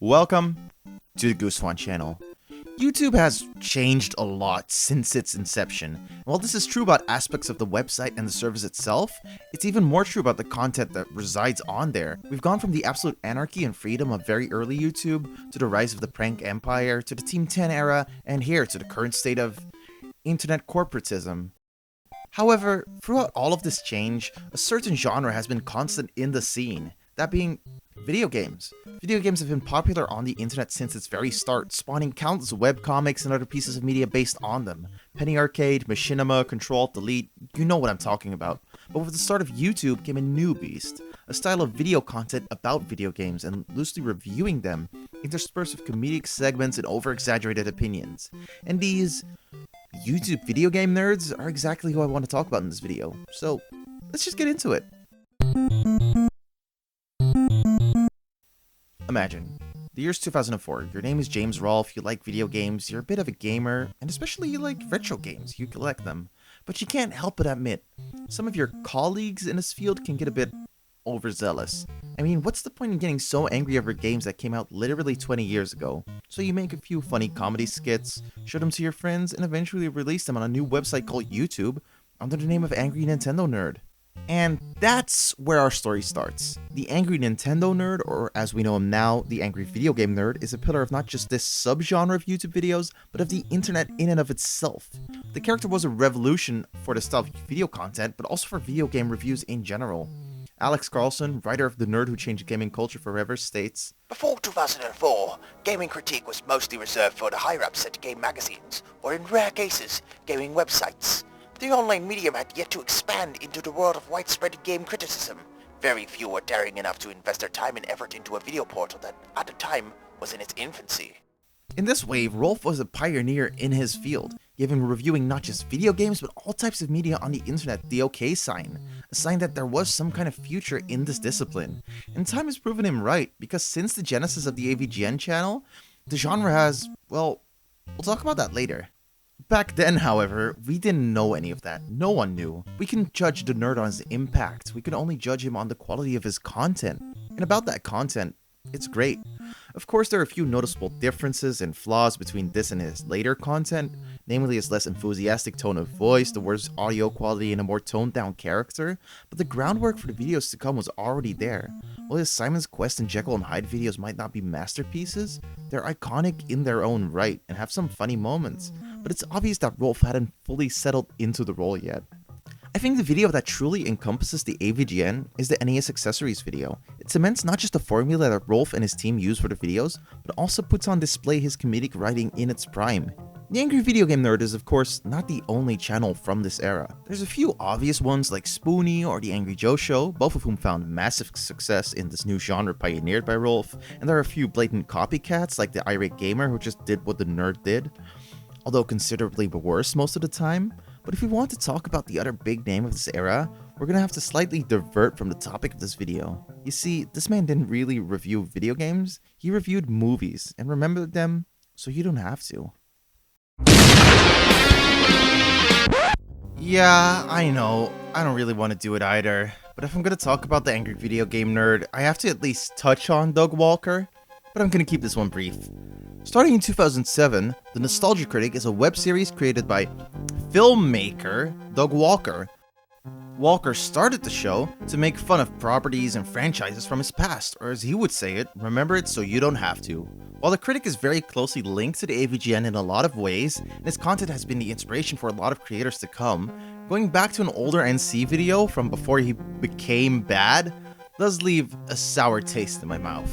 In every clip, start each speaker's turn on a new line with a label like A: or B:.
A: Welcome to the Goose Swan channel. YouTube has changed a lot since its inception. And while this is true about aspects of the website and the service itself, it's even more true about the content that resides on there. We've gone from the absolute anarchy and freedom of very early YouTube, to the rise of the prank empire, to the Team 10 era, and here to the current state of internet corporatism. However, throughout all of this change, a certain genre has been constant in the scene, that being video games. Video games have been popular on the internet since its very start, spawning countless webcomics and other pieces of media based on them. Penny Arcade, Machinima, Control-Alt-Delete, you know what I'm talking about. But with the start of YouTube came a new beast, a style of video content about video games and loosely reviewing them, interspersed with comedic segments and over-exaggerated opinions. And these YouTube video game nerds are exactly who I want to talk about in this video, so let's just get into it. Imagine, the year's 2004, your name is James Rolfe, you like video games, you're a bit of a gamer, and especially you like retro games, you collect them. But you can't help but admit, some of your colleagues in this field can get a bit overzealous. I mean, what's the point in getting so angry over games that came out literally 20 years ago? So you make a few funny comedy skits, show them to your friends, and eventually release them on a new website called YouTube under the name of Angry Nintendo Nerd. And that's where our story starts. The Angry Nintendo Nerd, or as we know him now, the Angry Video Game Nerd, is a pillar of not just this subgenre of YouTube videos, but of the internet in and of itself. The character was a revolution for the style of video content, but also for video game reviews in general. Alex Carlson, writer of The Nerd Who Changed Gaming Culture Forever, states,
B: "Before 2004, gaming critique was mostly reserved for the higher-ups at game magazines, or in rare cases, gaming websites. The online medium had yet to expand into the world of widespread game criticism. Very few were daring enough to invest their time and effort into a video portal that, at the time, was in its infancy."
A: In this way, Rolfe was a pioneer in his field, giving reviewing not just video games but all types of media on the internet the okay sign, a sign that there was some kind of future in this discipline. And time has proven him right, because since the genesis of the AVGN channel, the genre has, well, we'll talk about that later. Back then, however, we didn't know any of that. No one knew. We couldn't judge the nerd on his impact. We could only judge him on the quality of his content. And about that content, it's great. Of course, there are a few noticeable differences and flaws between this and his later content, namely his less enthusiastic tone of voice, the worse audio quality, and a more toned-down character, but the groundwork for the videos to come was already there. While his Simon's Quest and Jekyll and Hyde videos might not be masterpieces, they're iconic in their own right and have some funny moments, but it's obvious that Rolfe hadn't fully settled into the role yet. I think the video that truly encompasses the AVGN is the NES Accessories video. It cements not just the formula that Rolfe and his team use for the videos, but also puts on display his comedic writing in its prime. The Angry Video Game Nerd is of course not the only channel from this era. There's a few obvious ones like Spoonie or The Angry Joe Show, both of whom found massive success in this new genre pioneered by Rolfe, and there are a few blatant copycats like The Irate Gamer who just did what the nerd did, although considerably worse most of the time. But if we want to talk about the other big name of this era, we're gonna have to slightly divert from the topic of this video. You see, this man didn't really review video games, he reviewed movies, and remembered them so you don't have to. Yeah, I know, I don't really want to do it either, but if I'm gonna talk about the Angry Video Game Nerd, I have to at least touch on Doug Walker, but I'm gonna keep this one brief. Starting in 2007, the Nostalgia Critic is a web series created by filmmaker Doug Walker. Walker started the show to make fun of properties and franchises from his past, or as he would say it, remember it so you don't have to. While the critic is very closely linked to the AVGN in a lot of ways, and his content has been the inspiration for a lot of creators to come, going back to an older NC video from before he became bad does leave a sour taste in my mouth.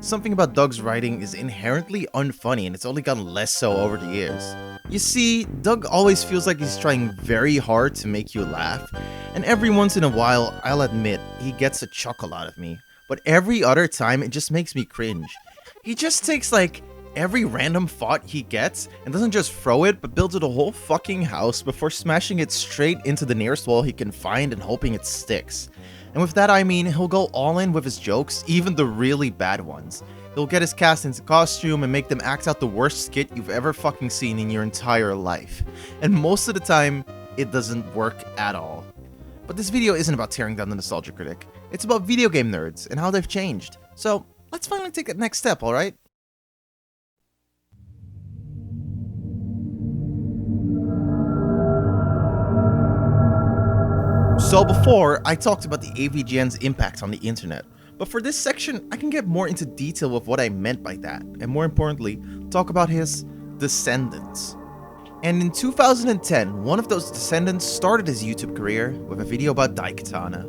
A: Something about Doug's writing is inherently unfunny, and it's only gotten less so over the years. You see, Doug always feels like he's trying very hard to make you laugh, and every once in a while, I'll admit, he gets a chuckle out of me, but every other time it just makes me cringe. He just takes like every random thought he gets and doesn't just throw it, but builds it a whole fucking house before smashing it straight into the nearest wall he can find and hoping it sticks. And with that I mean, he'll go all in with his jokes, even the really bad ones. He'll get his cast into costume and make them act out the worst skit you've ever fucking seen in your entire life. And most of the time, it doesn't work at all. But this video isn't about tearing down the Nostalgia Critic. It's about video game nerds and how they've changed. So let's finally take that next step, alright? So before, I talked about the AVGN's impact on the internet, but for this section, I can get more into detail with what I meant by that, and more importantly, talk about his descendants. And in 2010, one of those descendants started his YouTube career with a video about Daikatana.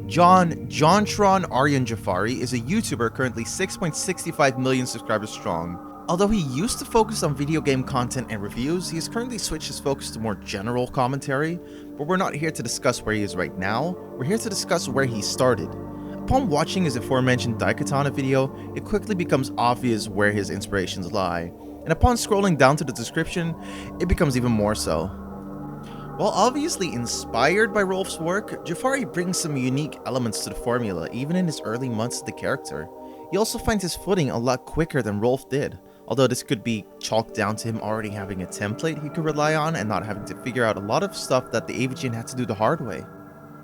A: Jontron Aryan Jafari is a YouTuber currently 6.65 million subscribers strong. Although he used to focus on video game content and reviews, he has currently switched his focus to more general commentary, but we're not here to discuss where he is right now, we're here to discuss where he started. Upon watching his aforementioned Daikatana video, it quickly becomes obvious where his inspirations lie, and upon scrolling down to the description, it becomes even more so. While obviously inspired by Rolf's work, Jafari brings some unique elements to the formula even in his early months of the character. He also finds his footing a lot quicker than Rolf did, although this could be chalked down to him already having a template he could rely on and not having to figure out a lot of stuff that the AVGN had to do the hard way.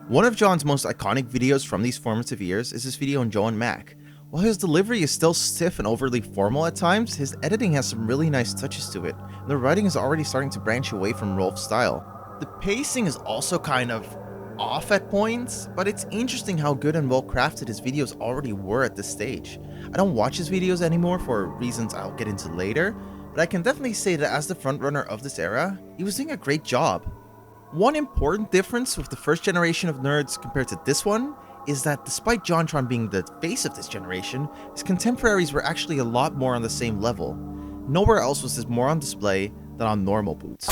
A: One of John's most iconic videos from these formative years is his video on Joe and Mac. While his delivery is still stiff and overly formal at times, his editing has some really nice touches to it, and the writing is already starting to branch away from Rolf's style. The pacing is also kind of off at points, but it's interesting how good and well crafted his videos already were at this stage. I don't watch his videos anymore for reasons I'll get into later, but I can definitely say that as the frontrunner of this era, he was doing a great job. One important difference with the first generation of nerds compared to this one is that despite Jontron being the face of this generation, his contemporaries were actually a lot more on the same level. Nowhere else was this more on display than on Normal Boots.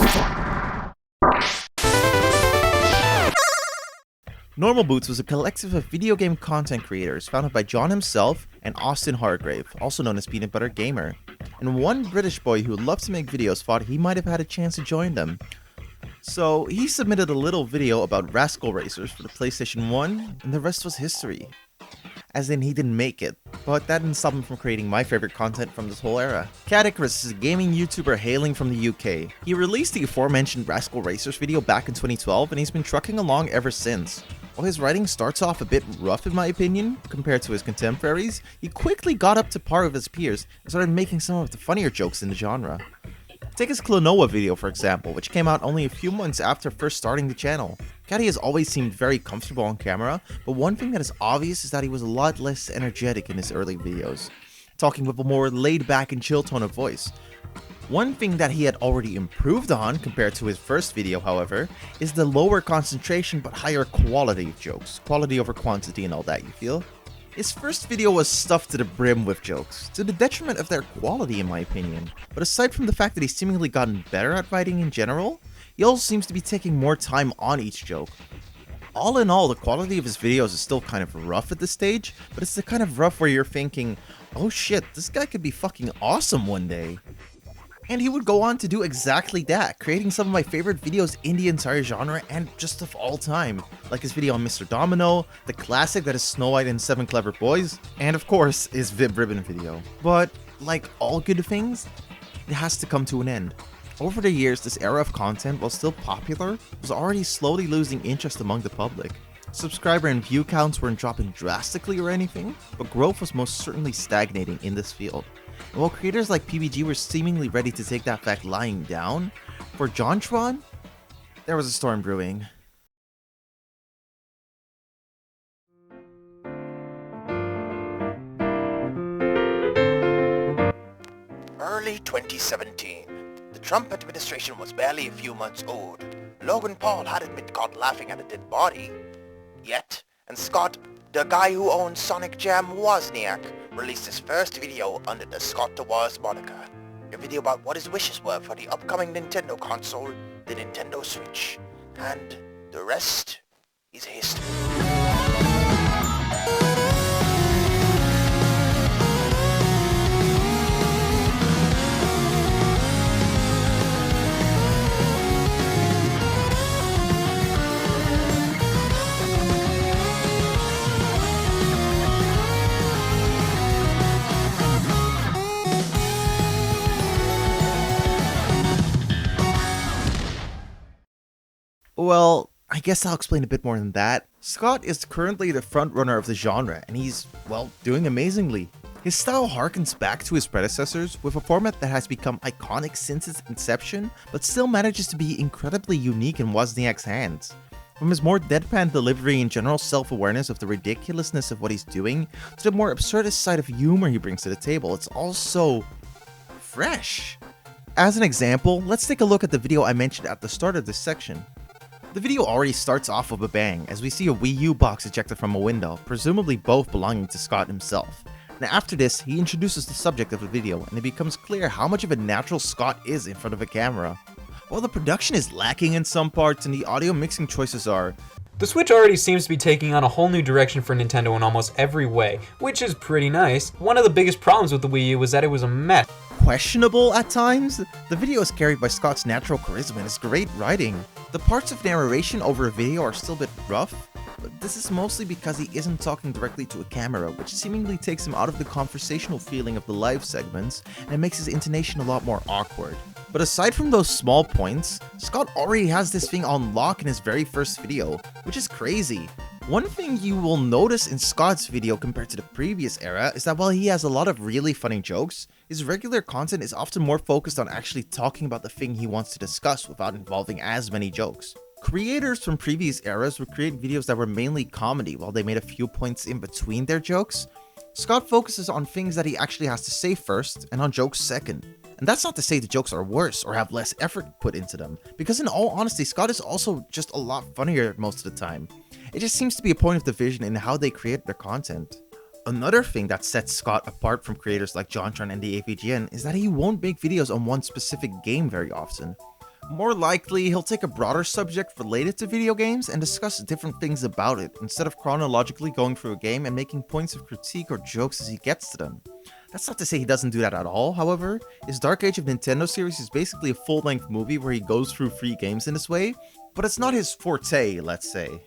A: Normal Boots was a collective of video game content creators founded by John himself and Austin Hargrave, also known as Peanut Butter Gamer. And one British boy who loved to make videos thought he might have had a chance to join them. So he submitted a little video about Rascal Racers for the PlayStation 1, and the rest was history. As in, he didn't make it, but that didn't stop him from creating my favorite content from this whole era. Catacrust is a gaming YouTuber hailing from the UK. He released the aforementioned Rascal Racers video back in 2012, and he's been trucking along ever since. While his writing starts off a bit rough in my opinion, compared to his contemporaries, he quickly got up to par with his peers and started making some of the funnier jokes in the genre. Take his Klonoa video for example, which came out only a few months after first starting the channel. Catty has always seemed very comfortable on camera, but one thing that is obvious is that he was a lot less energetic in his early videos, talking with a more laid back and chill tone of voice. One thing that he had already improved on compared to his first video, however, is the lower concentration but higher quality of jokes. Quality over quantity and all that, you feel? His first video was stuffed to the brim with jokes, to the detriment of their quality in my opinion. But aside from the fact that he's seemingly gotten better at writing in general, he also seems to be taking more time on each joke. All in all, the quality of his videos is still kind of rough at this stage, but it's the kind of rough where you're thinking, oh shit, this guy could be fucking awesome one day. And he would go on to do exactly that, creating some of my favorite videos in the entire genre and just of all time, like his video on Mr. Domino, the classic that is Snow White and 7 Clever Boys, and of course his Vib Ribbon video. But like all good things, it has to come to an end. Over the years, this era of content, while still popular, was already slowly losing interest among the public. Subscriber and view counts weren't dropping drastically or anything, but growth was most certainly stagnating in this field. And while creators like PBG were seemingly ready to take that fact lying down, for Jontron, there was a storm brewing.
B: Early 2017. The Trump administration was barely a few months old. Logan Paul had admitted caught laughing at a dead body. Yet, and Scott, the guy who owns Sonic Jam Wozniak, released his first video under the Scott the Wiz moniker. A video about what his wishes were for the upcoming Nintendo console, the Nintendo Switch. And the rest is history.
A: Well, I guess I'll explain a bit more than that. Scott is currently the frontrunner of the genre, and he's, well, doing amazingly. His style harkens back to his predecessors, with a format that has become iconic since its inception, but still manages to be incredibly unique in Wozniak's hands. From his more deadpan delivery and general self-awareness of the ridiculousness of what he's doing, to the more absurdist side of humor he brings to the table, it's all so fresh. As an example, let's take a look at the video I mentioned at the start of this section. The video already starts off with a bang, as we see a Wii U box ejected from a window, presumably both belonging to Scott himself. And after this, he introduces the subject of the video, and it becomes clear how much of a natural Scott is in front of a camera. While the production is lacking in some parts and the audio mixing choices are,
C: the Switch already seems to be taking on a whole new direction for Nintendo in almost every way, which is pretty nice. One of the biggest problems with the Wii U was that it was a mess.
A: Questionable at times, the video is carried by Scott's natural charisma and his great writing. The parts of narration over a video are still a bit rough, but this is mostly because he isn't talking directly to a camera, which seemingly takes him out of the conversational feeling of the live segments, and it makes his intonation a lot more awkward. But aside from those small points, Scott already has this thing on lock in his very first video, which is crazy. One thing you will notice in Scott's video compared to the previous era is that while he has a lot of really funny jokes, his regular content is often more focused on actually talking about the thing he wants to discuss without involving as many jokes. Creators from previous eras would create videos that were mainly comedy while they made a few points in between their jokes. Scott focuses on things that he actually has to say first and on jokes second. And that's not to say the jokes are worse or have less effort put into them, because in all honesty, Scott is also just a lot funnier most of the time. It just seems to be a point of division in how they create their content. Another thing that sets Scott apart from creators like JonTron and the AVGN is that he won't make videos on one specific game very often. More likely, he'll take a broader subject related to video games and discuss different things about it, instead of chronologically going through a game and making points of critique or jokes as he gets to them. That's not to say he doesn't do that at all, however. His Dark Age of Nintendo series is basically a full-length movie where he goes through free games in this way, but it's not his forte, let's say.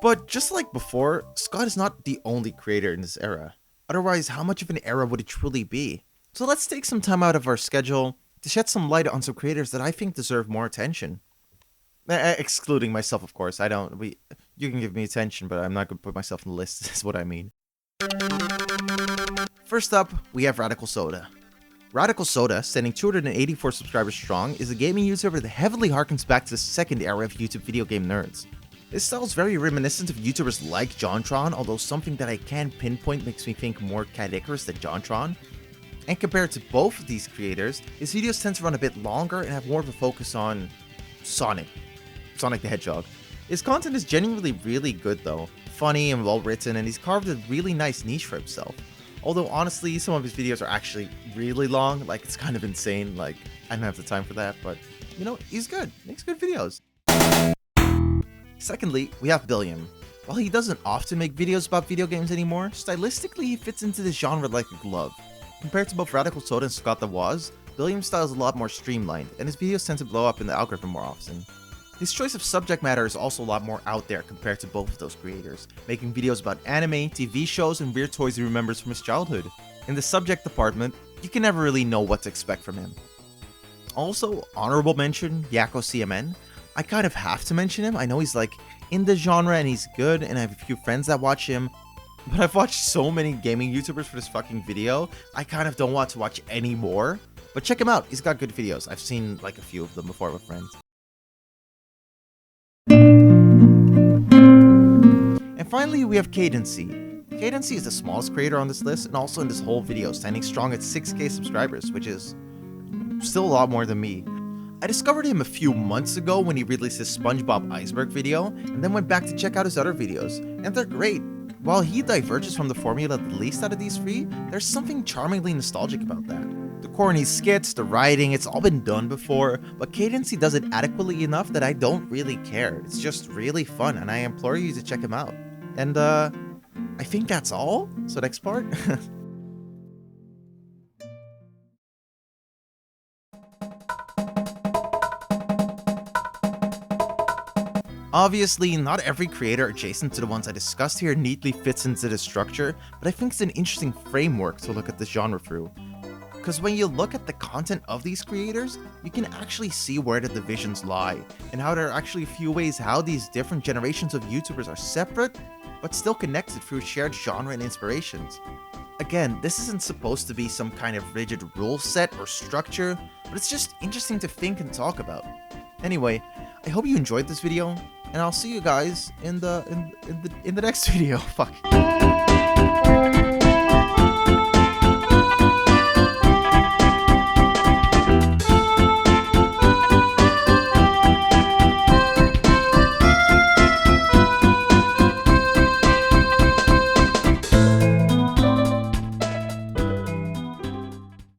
A: But just like before, Scott is not the only creator in this era. Otherwise, how much of an era would it truly be? So let's take some time out of our schedule to shed some light on some creators that I think deserve more attention. Excluding myself, of course. You can give me attention, but I'm not going to put myself in the list, is what I mean. First up, we have Radical Soda. Radical Soda, standing 284 subscribers strong, is a gaming YouTuber that heavily harkens back to the second era of YouTube video game nerds. His style is very reminiscent of YouTubers like JonTron, although something that I can pinpoint makes me think more Catacrust than JonTron. And compared to both of these creators, his videos tend to run a bit longer and have more of a focus on Sonic the Hedgehog. His content is genuinely really good though, funny and well written, and he's carved a really nice niche for himself. Although honestly, some of his videos are actually really long, like it's kind of insane, like I don't have the time for that, but you know, he's good, makes good videos. Secondly, we have Billiam. While he doesn't often make videos about video games anymore, stylistically he fits into this genre like a glove. Compared to both Radical Soda and Scott the Wiz, Billiam's style is a lot more streamlined, and his videos tend to blow up in the algorithm more often. His choice of subject matter is also a lot more out there compared to both of those creators, making videos about anime, TV shows, and weird toys he remembers from his childhood. In the subject department, you can never really know what to expect from him. Also, honorable mention, Yakko CMN. I kind of have to mention him. I know he's like in the genre and he's good, and I have a few friends that watch him, but I've watched so many gaming YouTubers for this fucking video, I kind of don't want to watch any more. But check him out, he's got good videos. I've seen like a few of them before with friends. And finally, we have Cadency. Cadency is the smallest creator on this list, and also in this whole video, standing strong at 6k subscribers, which is still a lot more than me. I discovered him a few months ago when he released his SpongeBob Iceberg video, and then went back to check out his other videos, and they're great. While he diverges from the formula the least out of these three, there's something charmingly nostalgic about that. The corny skits, the writing, it's all been done before, but Cadency does it adequately enough that I don't really care. It's just really fun, and I implore you to check him out. And I think that's all. So next part. Obviously, not every creator adjacent to the ones I discussed here neatly fits into this structure, but I think it's an interesting framework to look at this genre through. Because when you look at the content of these creators, you can actually see where the divisions lie, and how there are actually a few ways how these different generations of YouTubers are separate, but still connected through shared genre and inspirations. Again, this isn't supposed to be some kind of rigid rule set or structure, but it's just interesting to think and talk about. Anyway, I hope you enjoyed this video. and I'll see you guys in the next video. Fuck.